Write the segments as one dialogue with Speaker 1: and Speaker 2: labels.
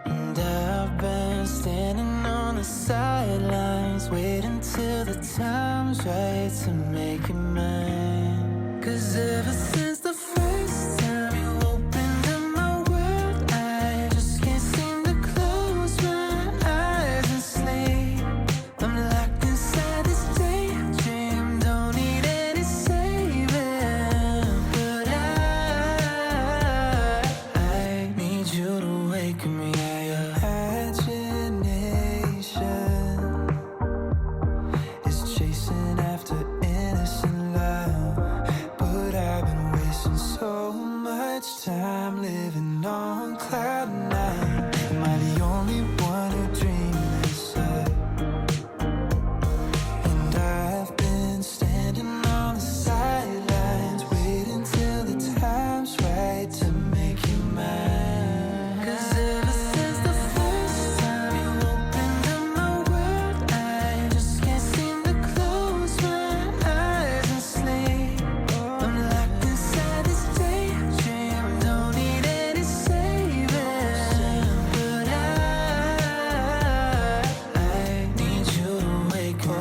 Speaker 1: And I've been standing on the sidelines, waiting till the time's right to make it mine. 'Cause ever since the first time you opened up my world, I just can't seem to close my eyes and sleep. I'm locked inside this daydream, don't need any saving. But I need you to wake me up. Imagination is chasing after innocent love, but I've been wasting so much time living on cloud nine. Am I the only one who dreamed this up? And I've been standing on the sidelines, waiting till the time's right to make you mine. 'Cause ever since the first time you opened up my world, I just can't seem to close my eyes and sleep. I'm locked inside this daydream, don't need any saving. But I need you to wake me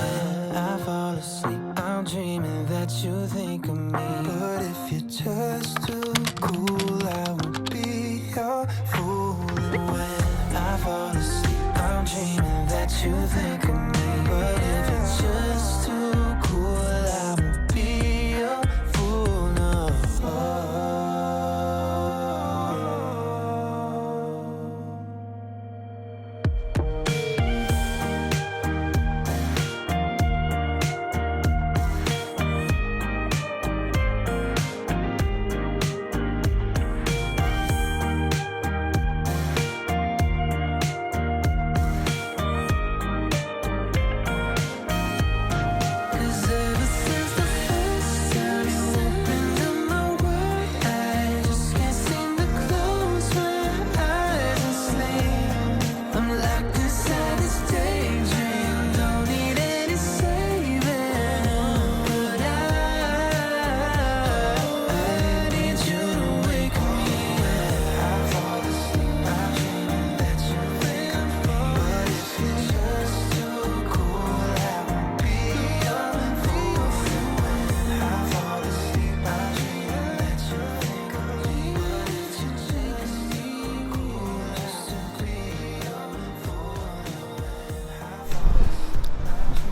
Speaker 1: up. I fall asleep, I'm dreaming that you think of me. But if you're just too cool, I won't be your fool. And when I fall asleep, I'm dreaming that you think of me. But if you're just too cool, I won't be your fool, no.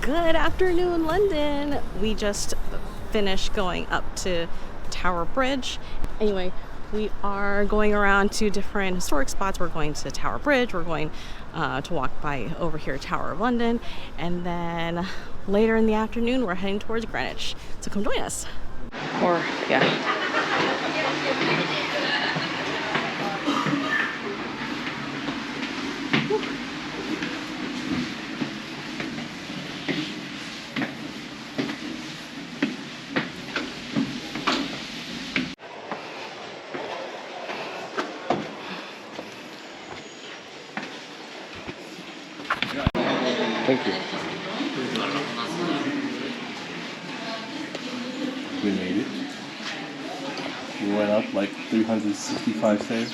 Speaker 2: Good afternoon, London. We just finished going up to Tower Bridge. Anyway, we are going around to different historic spots. We're going to Tower Bridge. We're going to walk by over here, Tower of London. And then later in the afternoon, we're heading towards Greenwich. So come join us. Or, yeah.
Speaker 3: Thank you. We made it. We went up like 365 stairs.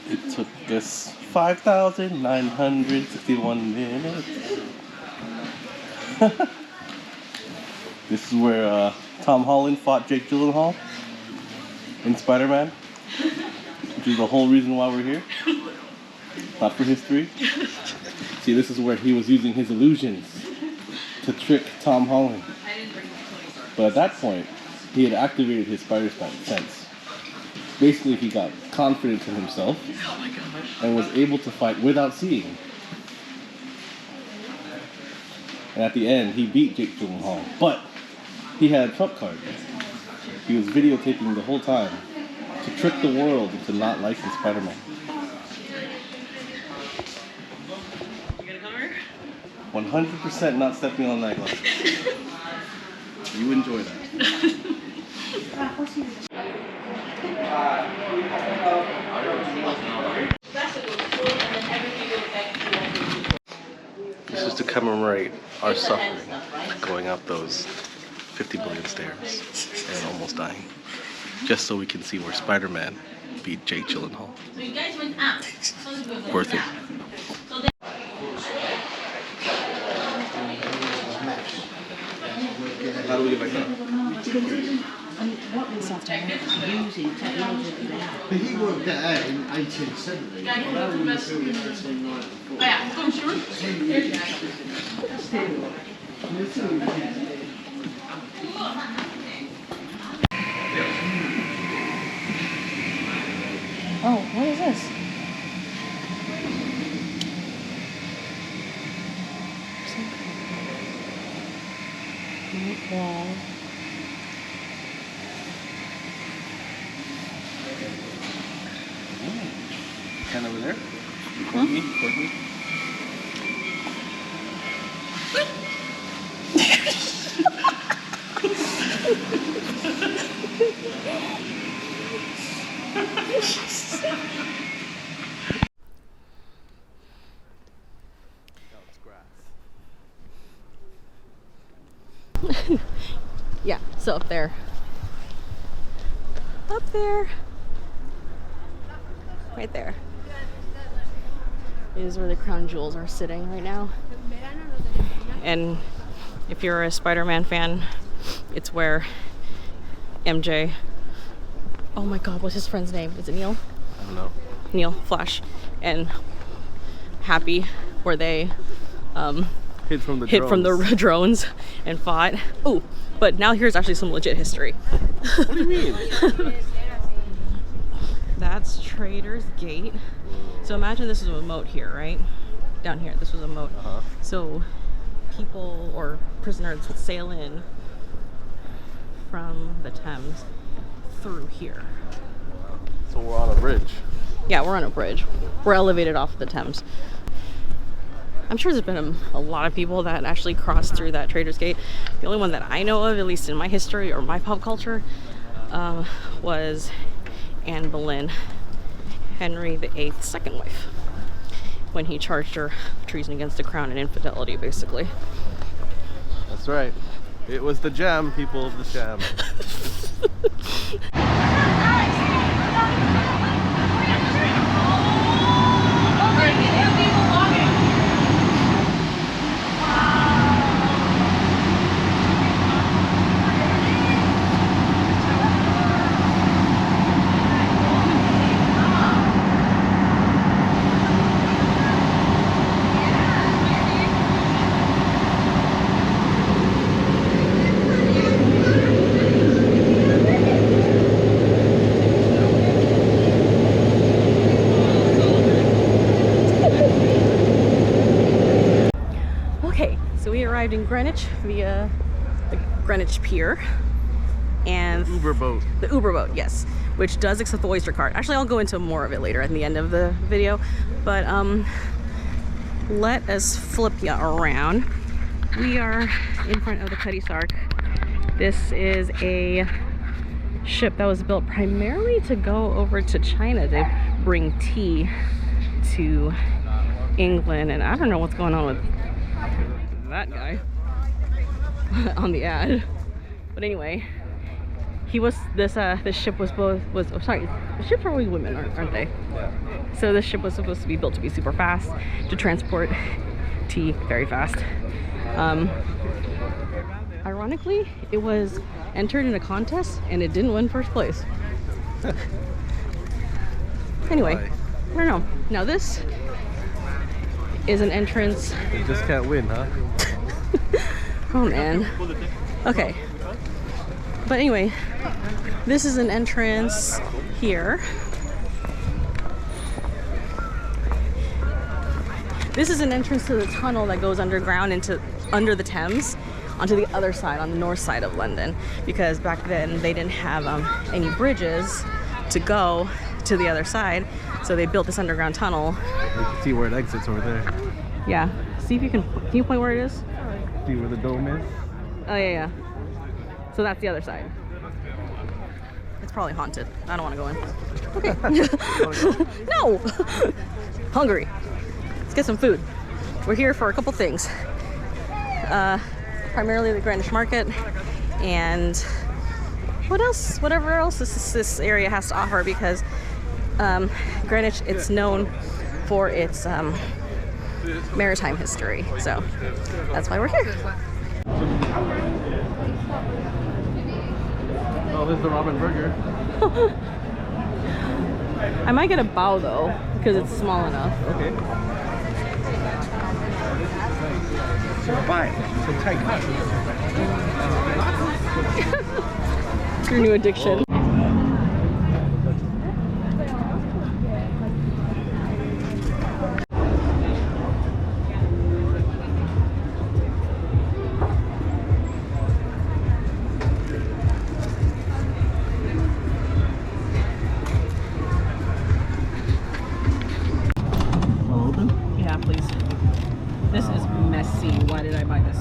Speaker 3: It took us 5,961 minutes. This is where Tom Holland fought Jake Gyllenhaal in Spider-Man, which is the whole reason why we're here. Not for history. See, this is where he was using his illusions to trick Tom Holland. But at that point, he had activated his spider sense. Basically, he got confident in himself and was able to fight without seeing. And at the end, he beat Jake Gyllenhaal. But he had a trump card. He was videotaping the whole time to trick the world into not liking Spider-Man. 100% not stepping on that glass. You enjoy that. This is to commemorate our suffering going up those 50 billion stairs and almost dying. just so we can see where Spider-Man beat Jake Gyllenhaal.
Speaker 4: So you guys went up.
Speaker 3: Worth it. How do we get back up?
Speaker 5: But he worked that out in 1870.
Speaker 2: Oh, what is this? Wall.
Speaker 3: Stand over there. Record me. Record me.
Speaker 2: Yeah, so up there. Up there. Right there is where the crown jewels are sitting right now. And if you're a Spider-Man fan, it's where MJ, oh my god, what's his friend's name? Is it Neil?
Speaker 3: I don't know.
Speaker 2: Neil, Flash, and Happy, where they
Speaker 3: Hid from the
Speaker 2: hid from the drones and fought. Oh, but now here's actually some legit history.
Speaker 3: What do you mean?
Speaker 2: That's Trader's Gate. So imagine this is a moat here, right? Down here, this was a moat. So people or prisoners would sail in from the Thames through here.
Speaker 3: So we're on a bridge.
Speaker 2: Yeah, we're on a bridge. We're elevated off the Thames. I'm sure there's been a lot of people that actually crossed through that Trader's Gate. The only one that I know of, at least in my history or my pop culture, was Anne Boleyn, Henry VIII's second wife, when he charged her treason against the crown and infidelity, basically.
Speaker 3: That's right. It was the jam, people of the jam.
Speaker 2: Arrived in Greenwich via the Greenwich Pier and
Speaker 3: Uber boat.
Speaker 2: The Uber boat, yes, which does accept the Oyster card. Actually, I'll go into more of it later at the end of the video, but let us flip you around. We are in front of the Cutty Sark. This is a ship that was built primarily to go over to China to bring tea to England, and I don't know what's going on with that guy on the ad, but anyway, this ship was the ships are always women, aren't they? So this ship was supposed to be built to be super fast, to transport tea very fast. Ironically, it was entered in a contest and it didn't win first place. Anyway, I don't know. Now this is an entrance.
Speaker 3: You just can't win, huh?
Speaker 2: Oh man. Okay. But anyway, this is an entrance here. This is an entrance to the tunnel that goes underground under the Thames onto the other side, on the north side of London, because back then they didn't have any bridges to go to the other side, so they built this underground tunnel.
Speaker 3: You can see where it exits over there.
Speaker 2: Yeah. See if you can you point where it is?
Speaker 3: See where the dome is?
Speaker 2: Oh yeah. So that's the other side. It's probably haunted. I don't want to go in. Okay. No. Hungry. Let's get some food. We're here for a couple things. Primarily the Greenwich Market and whatever else this area has to offer, because Greenwich, it's known for its maritime history. So that's why we're here.
Speaker 3: Oh, there's the ramen burger.
Speaker 2: I might get a bao though, because it's small enough.
Speaker 3: Okay. Fine. So tight cut.
Speaker 2: Your new addiction. Yeah, please. This is messy. Why did I buy this?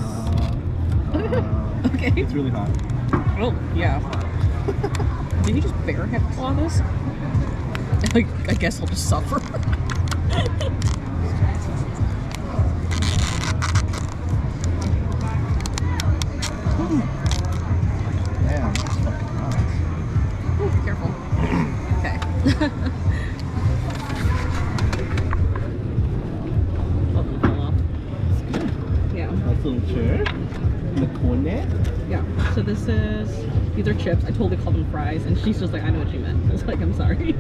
Speaker 2: Okay.
Speaker 3: It's really hot.
Speaker 2: Oh, yeah. Did you just bare hip claw this? I guess I'll just suffer.
Speaker 3: Damn, it's fucking hot.
Speaker 2: Ooh, careful. Okay. Yeah.
Speaker 3: Nice little chair. The cornet.
Speaker 2: Yeah. So these are chips. I totally called them fries, and she's just like, I know what you meant. I was like, I'm sorry.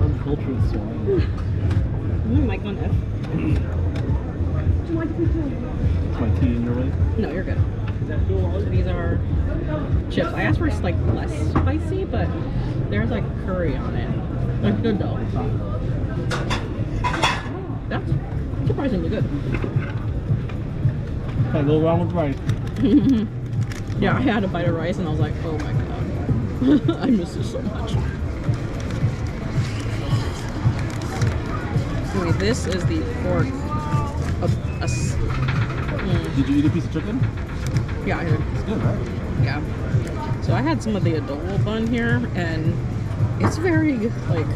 Speaker 3: Uncultured swine.
Speaker 2: Mic on F.
Speaker 3: It's my tea in your way.
Speaker 2: No, you're good. So these are chips. I asked for like less spicy, but there's like curry on it. Like good though. That's surprisingly good.
Speaker 3: Can't go wrong with rice.
Speaker 2: Yeah, I had a bite of rice and I was like, oh my god. I miss this so much. Anyway, this is the pork of us.
Speaker 3: Did you eat a piece of chicken?
Speaker 2: Yeah, I did.
Speaker 3: It's good, right?
Speaker 2: Yeah. So I had some of the adobo bun here, and it's very, like,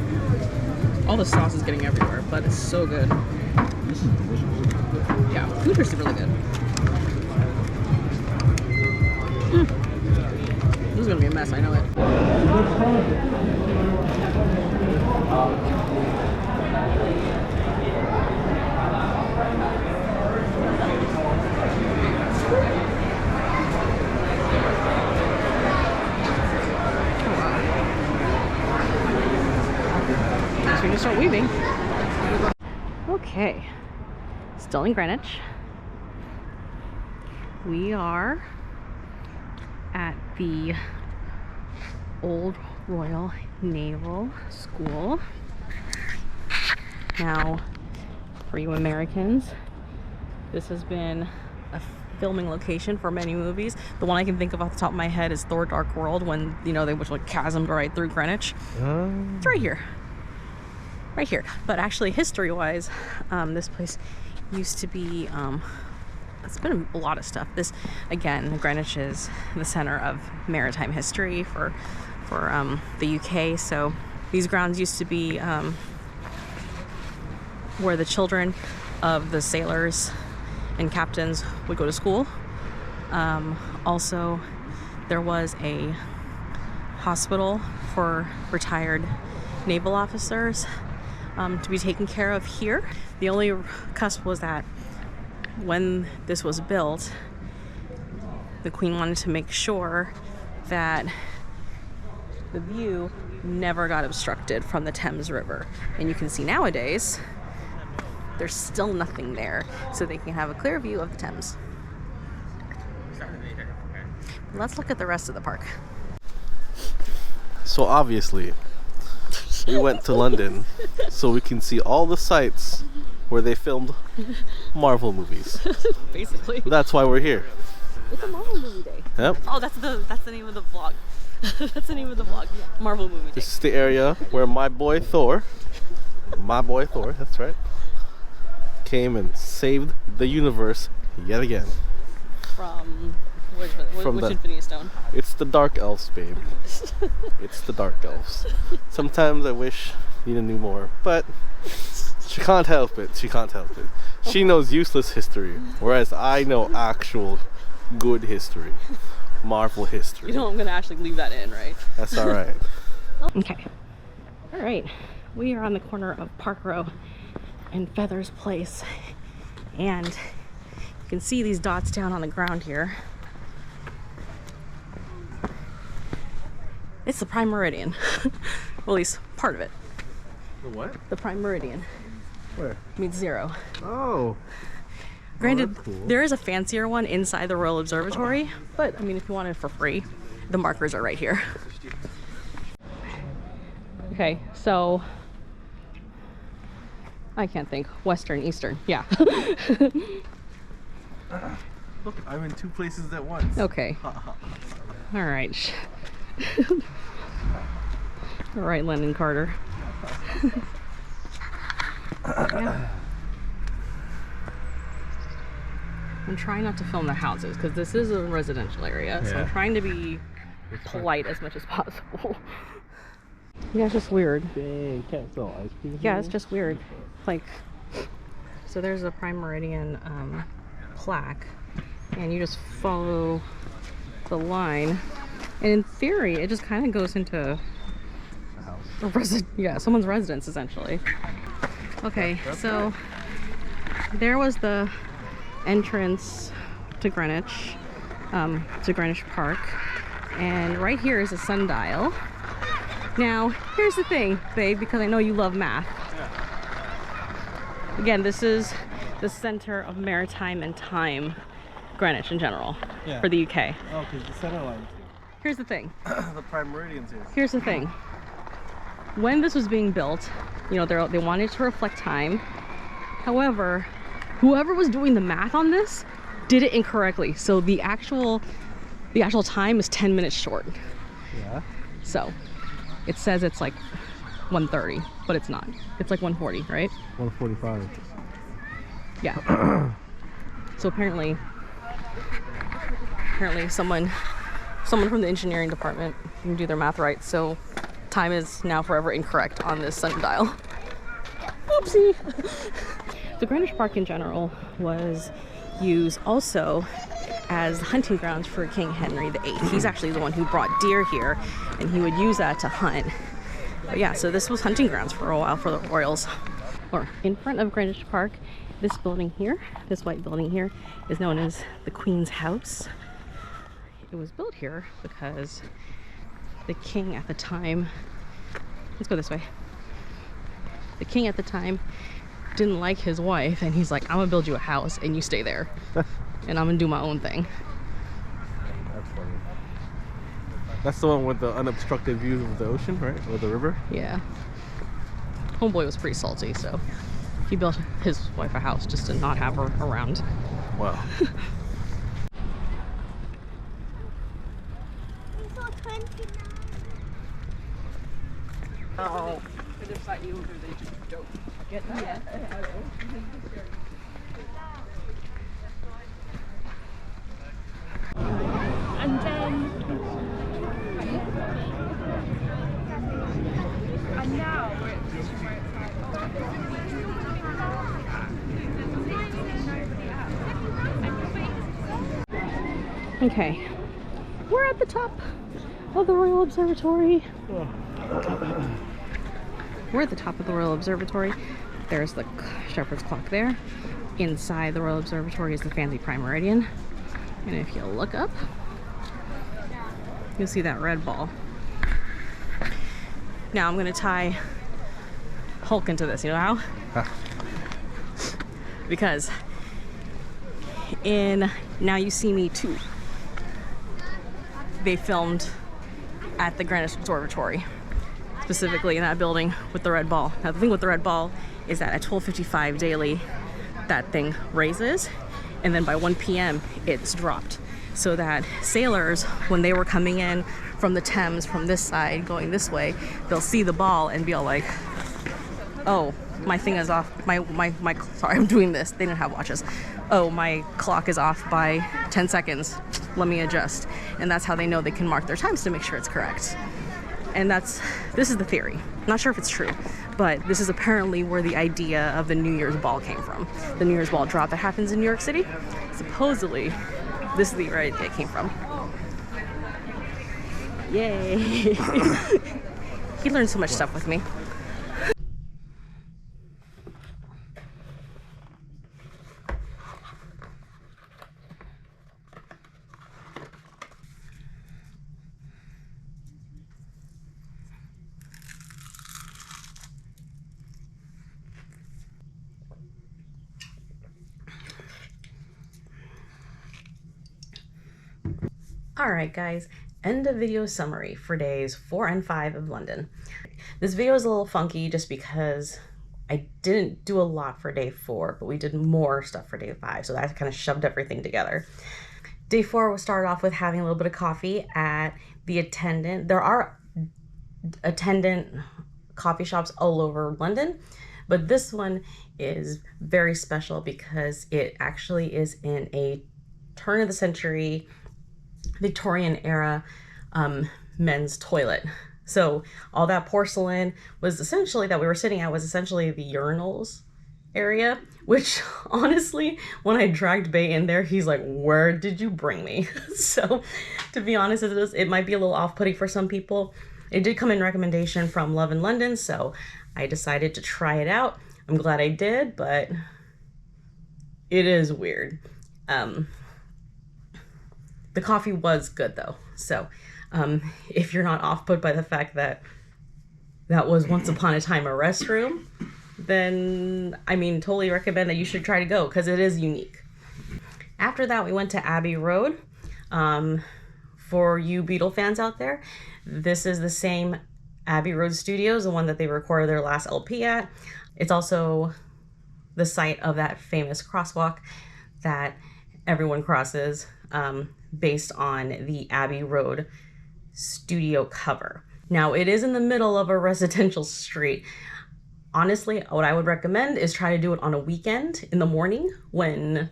Speaker 2: all the sauce is getting everywhere, but it's so good.
Speaker 3: This is delicious.
Speaker 2: Yeah, food tastes really good. This is gonna be a mess, I know it. Guess we need to start weaving. Okay, still in Greenwich. We are at the Old Royal Naval School. Now, for you Americans, this has been a filming location for many movies. The one I can think of off the top of my head is Thor: Dark World, when, you know, they was like chasmed right through Greenwich. It's right here. Right here. But actually, history-wise, this place used to be, it's been a lot of stuff. This, again, Greenwich is the center of maritime history for the UK. So these grounds used to be where the children of the sailors and captains would go to school. Also, there was a hospital for retired naval officers to be taken care of here. The only cusp was that when this was built, the Queen wanted to make sure that the view never got obstructed from the Thames River. And you can see nowadays, there's still nothing there, so they can have a clear view of the Thames. Let's look at the rest of the park.
Speaker 3: So obviously, we went to London so we can see all the sites where they filmed Marvel movies.
Speaker 2: Basically.
Speaker 3: That's why we're here.
Speaker 2: It's a Marvel movie day.
Speaker 3: Yep.
Speaker 2: Oh, that's the name of the vlog. That's the name of the vlog. Marvel movie day.
Speaker 3: This is the area where my boy Thor, that's right, came and saved the universe yet again.
Speaker 2: From which
Speaker 3: the
Speaker 2: Infinity Stone?
Speaker 3: It's the Dark Elves, babe. It's the Dark Elves. Sometimes I wish Nina knew more, but she can't help it. She can't help it. She knows useless history, whereas I know actual good history. Marvel history.
Speaker 2: You know I'm gonna actually leave that in, right?
Speaker 3: That's all right.
Speaker 2: Okay. All right. We are on the corner of Park Row and Feathers Place, and you can see these dots down on the ground here. It's the Prime Meridian. Well, at least part of it.
Speaker 3: The what?
Speaker 2: The Prime Meridian.
Speaker 3: Where?
Speaker 2: Means 0.
Speaker 3: Oh.
Speaker 2: Granted,
Speaker 3: that's cool.
Speaker 2: there is a fancier one inside the Royal Observatory, but I mean, if you want it for free, the markers are right here. Okay, so I can't think. Western, Eastern, yeah.
Speaker 3: Look, I'm in 2 places at once.
Speaker 2: Okay. All right. All right, Lennon Carter. Yeah. I'm trying not to film the houses because this is a residential area, so I'm trying to be polite as much as possible. Yeah, it's just weird.
Speaker 3: Dang, can't sell ice cream.
Speaker 2: Yeah, it's just weird. Like, so there's a Prime Meridian plaque, and you just follow the line, and in theory, it just kind of goes into a someone's residence essentially. Okay, so there was the entrance to Greenwich Park, and right here is a sundial. Now, here's the thing, babe, because I know you love math. Yeah. Again, this is the center of maritime and time, Greenwich in general, for the UK.
Speaker 3: Oh, because the center line's here.
Speaker 2: Here's the thing.
Speaker 3: The Prime Meridian's here.
Speaker 2: Here's the thing. When this was being built, you know, they wanted to reflect time. However, whoever was doing the math on this did it incorrectly. So the actual time is 10 minutes short.
Speaker 3: Yeah.
Speaker 2: So it says it's like 1:30, but it's not. It's like 1:40, right?
Speaker 3: 1:45.
Speaker 2: Yeah. So apparently someone from the engineering department can do their math right. So time is now forever incorrect on this sundial. Oopsie. The Greenwich Park in general was used also as hunting grounds for King Henry VIII. He's actually the one who brought deer here, and he would use that to hunt. But yeah, so this was hunting grounds for a while for the royals. Or in front of Greenwich Park, this building here, this white building here, is known as the Queen's House. It was built here because the king at the time, let's go this way. The king at the time didn't like his wife, and he's like, I'm gonna build you a house and you stay there. And I'm gonna do my own thing.
Speaker 3: That's funny. That's the one with the unobstructed views of the ocean, right? Or the river?
Speaker 2: Yeah. Homeboy was pretty salty, so he built his wife a house just to not have her around.
Speaker 3: Wow.
Speaker 2: Oh. I just thought you were just dope. Get that?
Speaker 4: And then and now
Speaker 2: Okay. We're at the top of the Royal Observatory. We're at the top of the Royal Observatory. There's the shepherd's clock there. Inside the Royal Observatory is the fancy Prime Meridian. And if you look up, you'll see that red ball. Now I'm gonna tie Hulk into this, you know how? Because in Now You See Me 2, they filmed at the Greenwich Observatory, specifically in that building with the red ball. Now the thing with the red ball is that at 12:55 daily, that thing raises, and then by 1 p.m. it's dropped. So that sailors, when they were coming in from the Thames from this side going this way, they'll see the ball and be all like, oh, my thing is off, sorry, I'm doing this, they didn't have watches. Oh, my clock is off by 10 seconds, let me adjust. And that's how they know they can mark their times to make sure it's correct. And this is the theory. Not sure if it's true, but this is apparently where the idea of the New Year's ball came from. The New Year's ball drop that happens in New York City, supposedly, this is the idea it came from. Yay! He learned so much stuff with me. Alright guys, end of video summary for days 4 and 5 of London. This video is a little funky just because I didn't do a lot for day 4, but we did more stuff for day 5, so that kind of shoved everything together. Day 4 will start off with having a little bit of coffee at the Attendant. There are Attendant coffee shops all over London, but this one is very special because it actually is in a turn of the century Victorian era men's toilet. So all that porcelain was essentially that we were sitting at was essentially the urinals area, which honestly, when I dragged Bay in there, he's like, where did you bring me? So to be honest, it might be a little off-putting for some people. It did come in recommendation from Love in London, so I decided to try it out. I'm glad I did, but it is weird. The coffee was good though, so if you're not off-put by the fact that that was once upon a time a restroom, then I mean totally recommend that you should try to go because it is unique. After that, we went to Abbey Road. For you Beatle fans out there, this is the same Abbey Road Studios, the one that they recorded their last LP at. It's also the site of that famous crosswalk that everyone crosses, based on the Abbey Road studio cover. Now, it is in the middle of a residential street. Honestly, what I would recommend is try to do it on a weekend in the morning when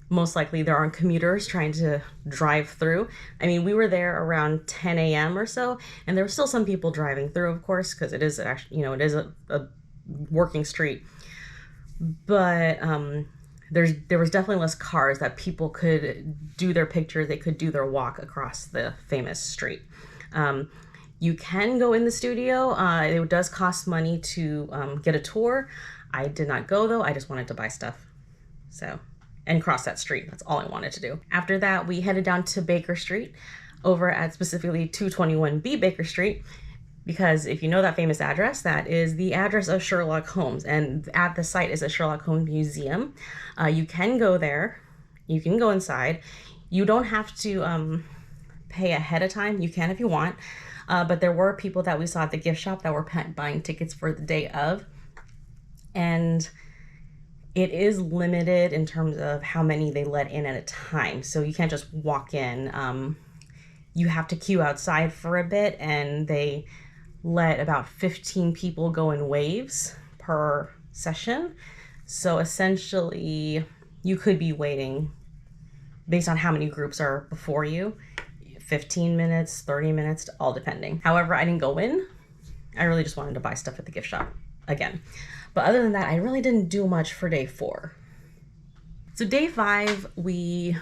Speaker 2: most likely there aren't commuters trying to drive through. I mean, we were there around 10 a.m. or so, and there were still some people driving through, of course, because it is actually, you know, it is a working street. But there was definitely less cars that people could do their picture, they could do their walk across the famous street. You can go in the studio. It does cost money to get a tour. I did not go though, I just wanted to buy stuff. And cross that street, that's all I wanted to do. After that, we headed down to Baker Street, over at specifically 221B Baker Street, because if you know that famous address, that is the address of Sherlock Holmes, and at the site is a Sherlock Holmes museum. You can go there, you can go inside. You don't have to pay ahead of time. You can if you want, but there were people that we saw at the gift shop that were buying tickets for the day of, and it is limited in terms of how many they let in at a time, so you can't just walk in. You have to queue outside for a bit, and they let about 15 people go in waves per session. So essentially, you could be waiting based on how many groups are before you, 15 minutes, 30 minutes, all depending. However, I didn't go in. I really just wanted to buy stuff at the gift shop again. But other than that, I really didn't do much for day 4. So day 5, we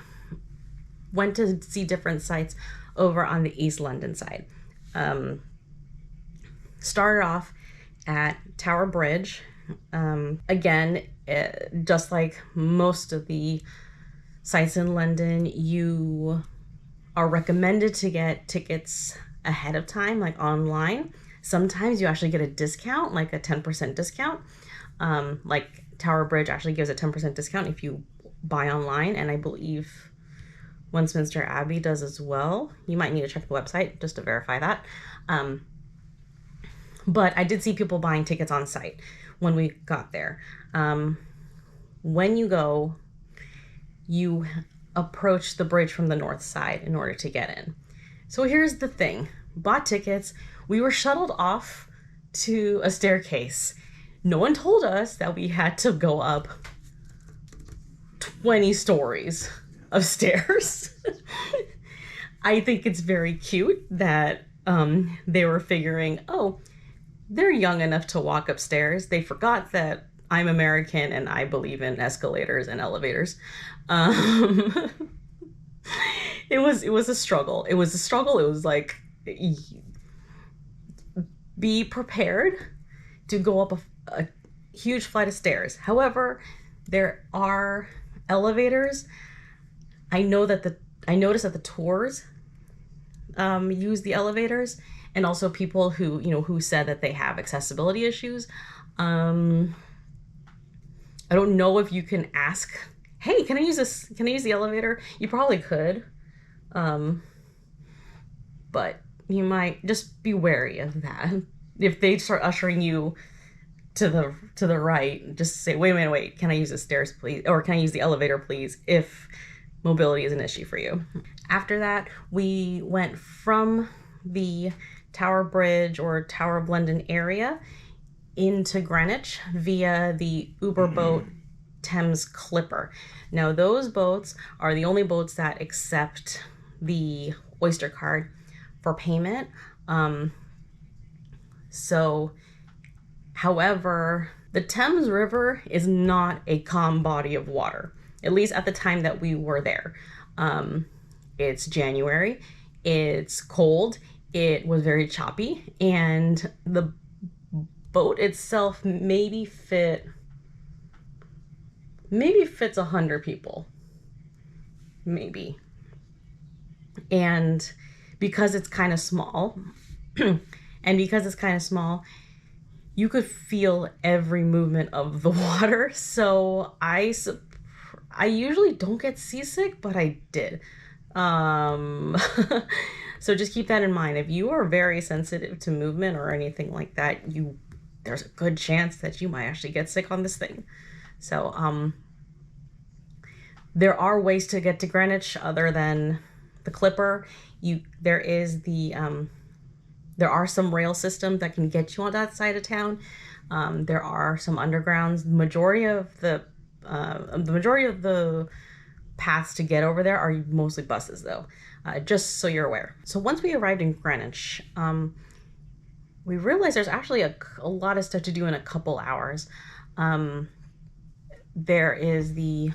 Speaker 2: went to see different sites over on the East London side. Started off at Tower Bridge. Again, just like most of the sites in London, you are recommended to get tickets ahead of time, like online. Sometimes you actually get a discount, like a 10% discount. Like Tower Bridge actually gives a 10% discount if you buy online, and I believe Westminster Abbey does as well. You might need to check the website just to verify that. But I did see people buying tickets on site when we got there. When you go, you approach the bridge from the north side in order to get in. So here's the thing. Bought tickets. We were shuttled off to a staircase. No one told us that we had to go up 20 stories of stairs. I think it's very cute that they were figuring, oh, they're young enough to walk upstairs. They forgot that I'm American and I believe in escalators and elevators. It was a struggle. It was a struggle. It was like, be prepared to go up a huge flight of stairs. However, there are elevators. I noticed that the tours use the elevators, and also people who said that they have accessibility issues. I don't know if you can ask, hey, can I use this? Can I use the elevator? You probably could, but you might just be wary of that. If they start ushering you to the right, just say, wait, can I use the stairs, please? Or can I use the elevator, please? If mobility is an issue for you. After that, we went from the Tower Bridge or Tower of London area into Greenwich via the Uber boat Thames Clipper. Now, those boats are the only boats that accept the Oyster card for payment. However, the Thames River is not a calm body of water, at least at the time that we were there. It's January, it's cold, it was very choppy, and the boat itself maybe fits 100 people, maybe. And because it's kind of small, you could feel every movement of the water. So I usually don't get seasick, but I did. So just keep that in mind. If you are very sensitive to movement or anything like that, there's a good chance that you might actually get sick on this thing. So there are ways to get to Greenwich other than the Clipper. There are some rail systems that can get you on that side of town. There are some undergrounds. The majority of the paths to get over there are mostly buses, though, just so you're aware. So once we arrived in Greenwich, we realized there's actually a lot of stuff to do in a couple hours. There is the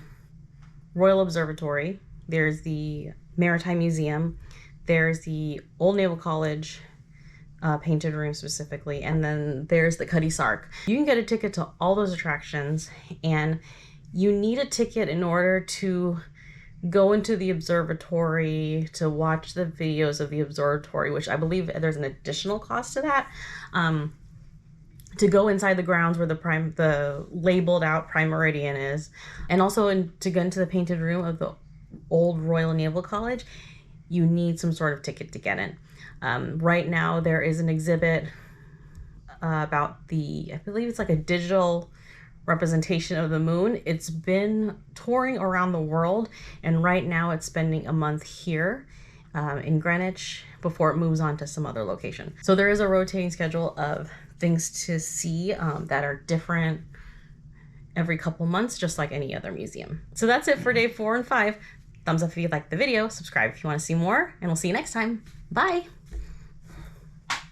Speaker 2: Royal Observatory, there's the Maritime Museum, there's the Old Naval College painted room specifically, and then there's the Cutty Sark. You can get a ticket to all those attractions, and you need a ticket in order to go into the observatory, to watch the videos of the observatory, which I believe there's an additional cost to that, to go inside the grounds where the labeled out Prime Meridian is, and also to go into the painted room of the Old Royal Naval College. You need some sort of ticket to get in. Right now there is an exhibit about I believe it's like a digital representation of the moon. It's been touring around the world, and right now it's spending a month here in Greenwich before it moves on to some other location. So there is a rotating schedule of things to see that are different every couple months, just like any other museum. So that's it for day 4 and 5. Thumbs up if you liked the video, subscribe if you want to see more, and we'll see you next time. Bye!